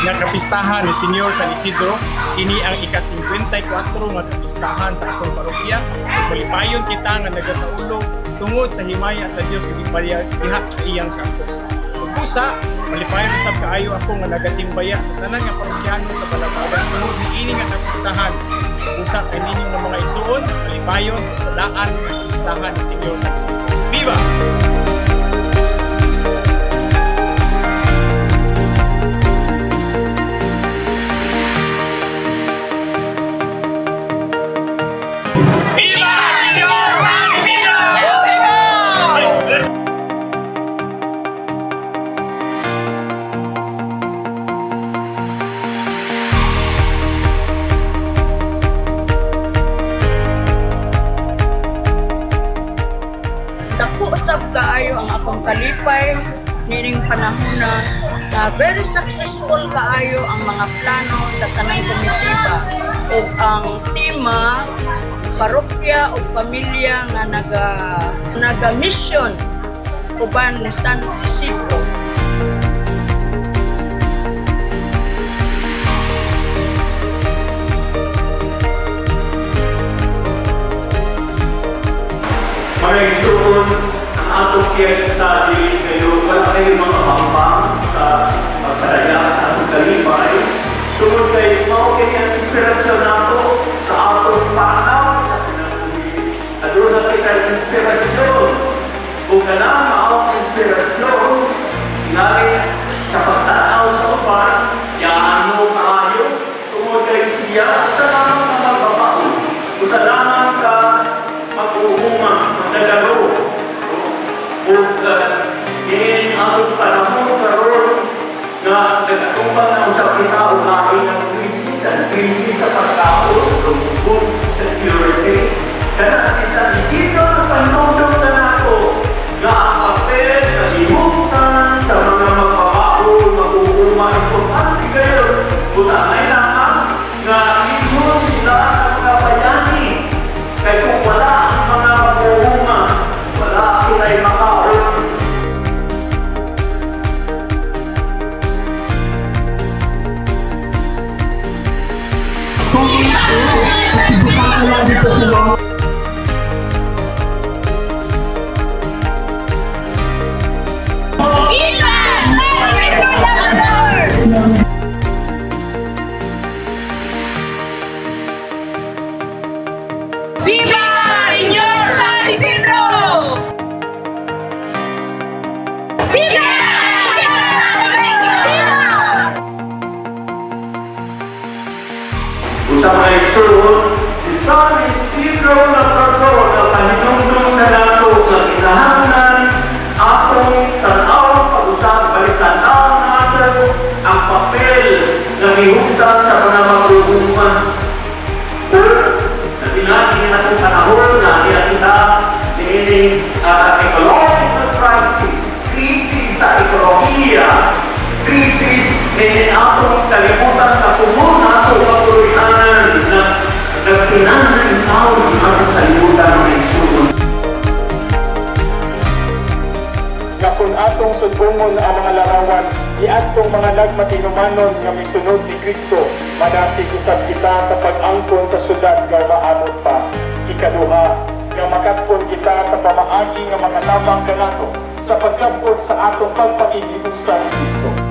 nga kapistahan ni Senyor San Isidro. Kini ang ika-54 nga kapistahan sa atong parokya. Malipayon kita nga nagasaulo tungod sa himaya sa Dios diha sa iyang santos. Pusa, malipayon usab kaayo ako nga nagatimbaya sa tanan nga parokyano sa Balabagan tungod niini nga kapistahan. Pusa kay ninyo nga mga igsuon, malipayon padaan nga kapistahan ni Senyor San Isidro. Viva! Dako usab kaayo ang akong kalipay nining panahon na very successful kaayo ang mga plano sa tanang komitiba o ang tema parokya o pamilya nga naga-mission uban ni San Isidro. Mga igsoon, ang atong piyesta dili kayo, wala kayo mga hambang sa pagpadaya sa atong kalipay. Tungod kay mao kini ang inspirasyon nato sa atong panaw sa kinabuhi. Aduna na kita inspirasyon. Kung kanang mao ang inspirasyon, tingali sa pagtanaw sa uban, yaan mo kaayo, tungod kay siya sa lamang ka magbabaon, o sa lamang ka mag-uumang, magdagaro. O in atong panahon karon na nagatumbang na usap kita umain ng krisis sa pagkaon, food security. Kana si San Isidro na panunod na nato na ang papel na limutan sa mga magbabaon, mag-uumang, importante kayo. Usanay lang na ito sila ang mga bayani. Kaya kung wala ang mga mag-uumang, wala kita'y makaon. Kung ito, ibukan ko lang dito sa mga Viva Senyor San Isidro! Viva Senyor San Isidro! Sa mga igsoon, si San Isidro na kato na paninundong na nato na kinahanglan atong tanaw pag-usap balik-tanaw nato ang papel na gihugtan sa mga mag-uuman. O nabilangin na itong panahon na kita niining ecological crisis sa ekolohiya, krisis ni atong kalimutan na pumun nato kapulitanan na nagkinahanglan ng tao ng atong kalimutan ng igsoon. Nga kung atong sudbungon ang mga larawan, iadtong mga nagmatinumanon nga misunod ni Kristo, manasig usab kita sa pag-angkon sa syudad nga maabot pa. Ikaduha, nga makatpon kita sa pamaagi nga mga lamang kanato sa pagkabot sa atong pagpakigilisan ni Kristo.